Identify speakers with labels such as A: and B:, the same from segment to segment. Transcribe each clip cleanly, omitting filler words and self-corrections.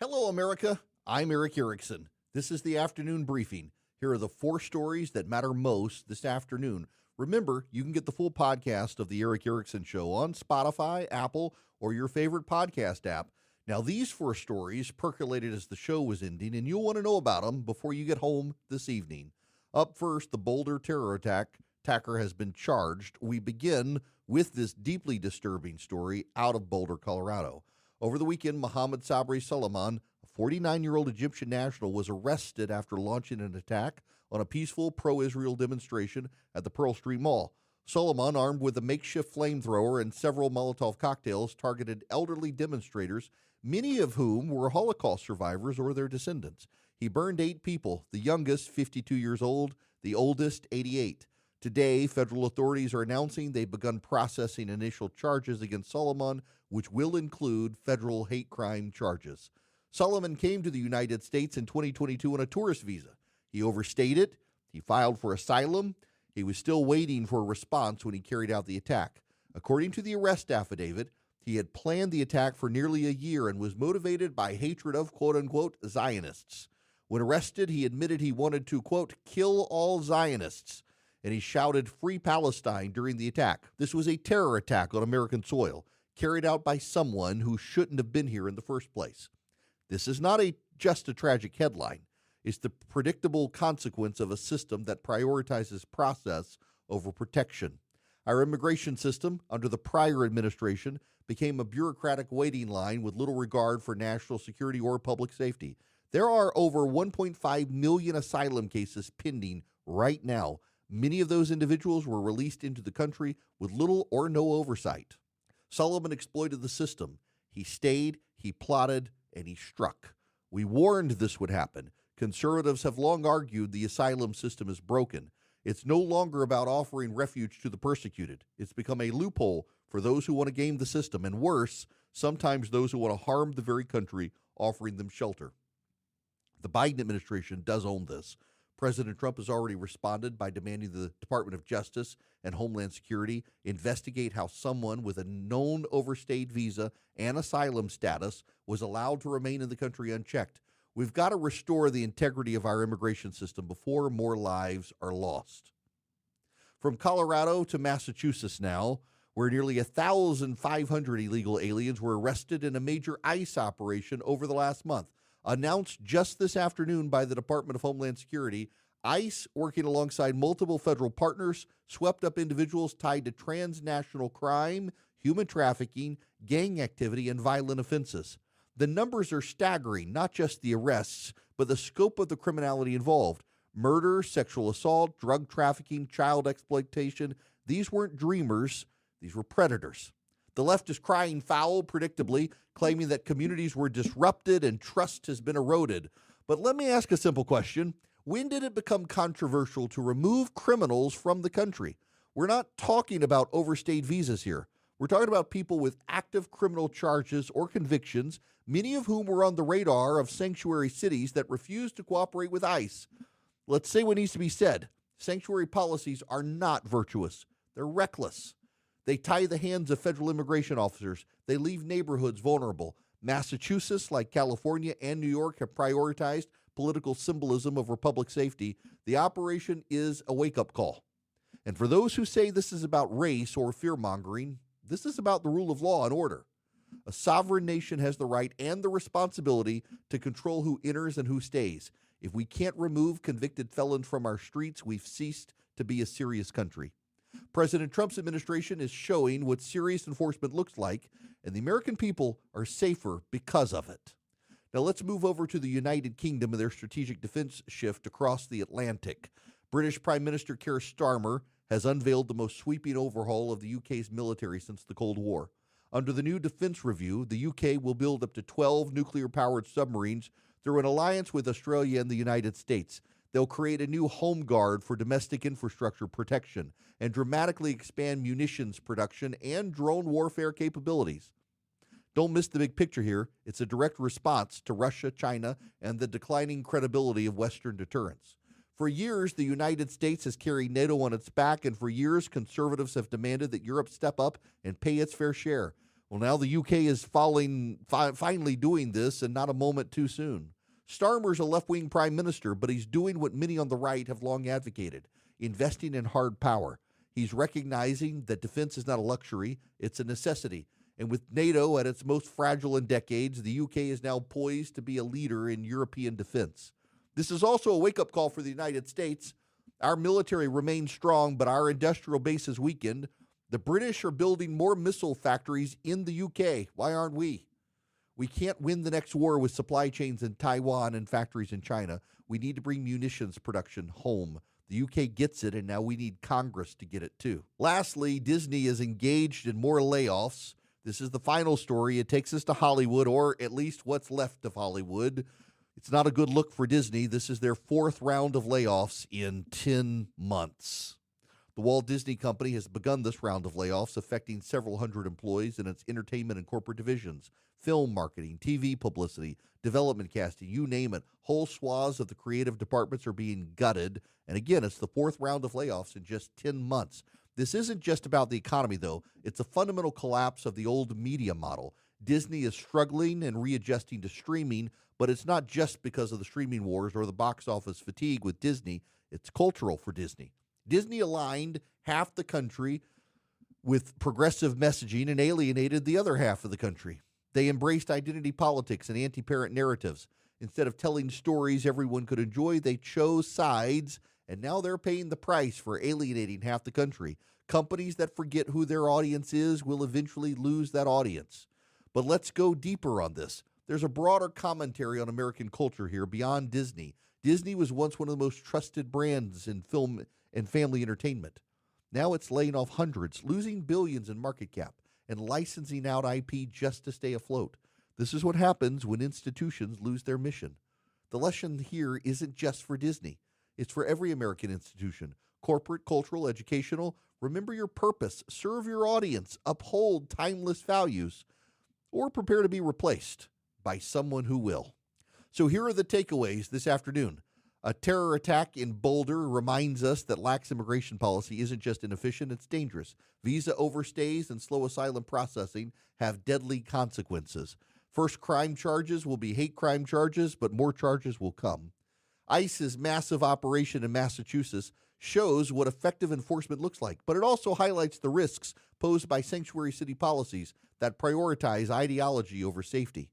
A: Hello, America. I'm Erick Erickson. This is the afternoon briefing. Here are the 4 stories that matter most this afternoon. Remember, you can get the full podcast of the Erick Erickson Show on Spotify, Apple, or your favorite podcast app. Now, these 4 stories percolated as the show was ending, and you'll want to know about them before you get home this evening. Up first, the Boulder terror attacker has been charged. We begin with this deeply disturbing story out of Boulder, Colorado. Over the weekend, Mohammed Sabri Suleiman, a 49-year-old Egyptian national, was arrested after launching an attack on a peaceful pro-Israel demonstration at the Pearl Street Mall. Suleiman, armed with a makeshift flamethrower and several Molotov cocktails, targeted elderly demonstrators, many of whom were Holocaust survivors or their descendants. He burned 8 people, the youngest 52 years old, the oldest 88. Today, federal authorities are announcing they've begun processing initial charges against Suleiman, which will include federal hate crime charges. Suleiman came to the United States in 2022 on a tourist visa. He overstayed it. He filed for asylum. He was still waiting for a response when he carried out the attack. According to the arrest affidavit, he had planned the attack for nearly a year and was motivated by hatred of, quote-unquote, Zionists. When arrested, he admitted he wanted to, quote, kill all Zionists, and he shouted Free Palestine during the attack. This was a terror attack on American soil, carried out by someone who shouldn't have been here in the first place. This is not just a tragic headline. It's the predictable consequence of a system that prioritizes process over protection. Our immigration system, under the prior administration, became a bureaucratic waiting line with little regard for national security or public safety. There are over 1.5 million asylum cases pending right now. Many of those individuals were released into the country with little or no oversight. Suleiman exploited the system. He stayed, he plotted, and he struck. We warned this would happen. Conservatives have long argued the asylum system is broken. It's no longer about offering refuge to the persecuted. It's become a loophole for those who want to game the system, and worse, sometimes those who want to harm the very country offering them shelter. The Biden administration does own this. President Trump has already responded by demanding the Department of Justice and Homeland Security investigate how someone with a known overstayed visa and asylum status was allowed to remain in the country unchecked. We've got to restore the integrity of our immigration system before more lives are lost. From Colorado to Massachusetts now, where nearly 1,500 illegal aliens were arrested in a major ICE operation over the last month. Announced just this afternoon by the Department of Homeland Security, ICE, working alongside multiple federal partners, swept up individuals tied to transnational crime, human trafficking, gang activity, and violent offenses. The numbers are staggering, not just the arrests, but the scope of the criminality involved. Murder, sexual assault, drug trafficking, child exploitation. These weren't dreamers, these were predators. The left is crying foul, predictably, claiming that communities were disrupted and trust has been eroded. But let me ask a simple question. When did it become controversial to remove criminals from the country? We're not talking about overstayed visas here. We're talking about people with active criminal charges or convictions, many of whom were on the radar of sanctuary cities that refused to cooperate with ICE. Let's say what needs to be said. Sanctuary policies are not virtuous. They're reckless. They tie the hands of federal immigration officers. They leave neighborhoods vulnerable. Massachusetts, like California and New York, have prioritized political symbolism over public safety. The operation is a wake-up call. And for those who say this is about race or fear-mongering, this is about the rule of law and order. A sovereign nation has the right and the responsibility to control who enters and who stays. If we can't remove convicted felons from our streets, we've ceased to be a serious country. President Trump's administration is showing what serious enforcement looks like, and the American people are safer because of it. Now let's move over to the United Kingdom and their strategic defense shift across the Atlantic. British Prime Minister Keir Starmer has unveiled the most sweeping overhaul of the UK's military since the Cold War. Under the new defense review, the UK will build up to 12 nuclear-powered submarines through an alliance with Australia and the United States. They'll create a new home guard for domestic infrastructure protection and dramatically expand munitions production and drone warfare capabilities. Don't miss the big picture here. It's a direct response to Russia, China, and the declining credibility of Western deterrence. For years, the United States has carried NATO on its back, and for years, conservatives have demanded that Europe step up and pay its fair share. Well, now the UK is finally doing this, and not a moment too soon. Starmer's a left-wing prime minister, but he's doing what many on the right have long advocated, investing in hard power. He's recognizing that defense is not a luxury, it's a necessity. And with NATO at its most fragile in decades, the UK is now poised to be a leader in European defense. This is also a wake-up call for the United States. Our military remains strong, but our industrial base is weakened. The British are building more missile factories in the UK. Why aren't we? We can't win the next war with supply chains in Taiwan and factories in China. We need to bring munitions production home. The UK gets it, and now we need Congress to get it too. Lastly, Disney is engaged in more layoffs. This is the final story. It takes us to Hollywood, or at least what's left of Hollywood. It's not a good look for Disney. This is their fourth round of layoffs in 10 months. The Walt Disney Company has begun this round of layoffs, affecting several hundred employees in its entertainment and corporate divisions, film marketing, TV publicity, development casting, you name it. Whole swaths of the creative departments are being gutted. And again, it's the fourth round of layoffs in just 10 months. This isn't just about the economy, though. It's a fundamental collapse of the old media model. Disney is struggling and readjusting to streaming, but it's not just because of the streaming wars or the box office fatigue with Disney. It's cultural for Disney. Disney aligned half the country with progressive messaging and alienated the other half of the country. They embraced identity politics and anti-parent narratives. Instead of telling stories everyone could enjoy, they chose sides, and now they're paying the price for alienating half the country. Companies that forget who their audience is will eventually lose that audience. But let's go deeper on this. There's a broader commentary on American culture here beyond Disney. Disney was once one of the most trusted brands in film and family entertainment. Now it's laying off hundreds, losing billions in market cap, and licensing out IP just to stay afloat. This is what happens when institutions lose their mission. The lesson here isn't just for Disney. It's for every American institution, corporate, cultural, educational. Remember your purpose, serve your audience, uphold timeless values, or prepare to be replaced by someone who will. So here are the takeaways this afternoon. A terror attack in Boulder reminds us that lax immigration policy isn't just inefficient, it's dangerous. Visa overstays and slow asylum processing have deadly consequences. First crime charges will be hate crime charges, but more charges will come. ICE's massive operation in Massachusetts shows what effective enforcement looks like, but it also highlights the risks posed by sanctuary city policies that prioritize ideology over safety.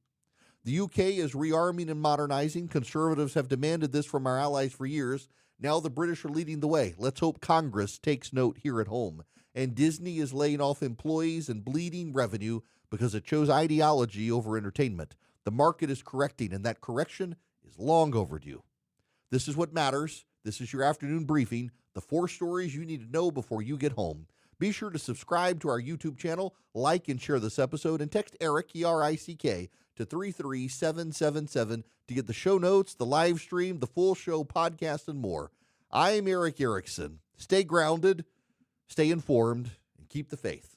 A: The UK is rearming and modernizing. Conservatives have demanded this from our allies for years. Now the British are leading the way. Let's hope Congress takes note here at home. And Disney is laying off employees and bleeding revenue because it chose ideology over entertainment. The market is correcting, and that correction is long overdue. This is what matters. This is your afternoon briefing, the 4 stories you need to know before you get home. Be sure to subscribe to our YouTube channel, like and share this episode, and text Erick, E-R-I-C-K, to 33777 to get the show notes, the live stream, the full show podcast, and more. I'm Erick Erickson. Stay grounded, stay informed, and keep the faith.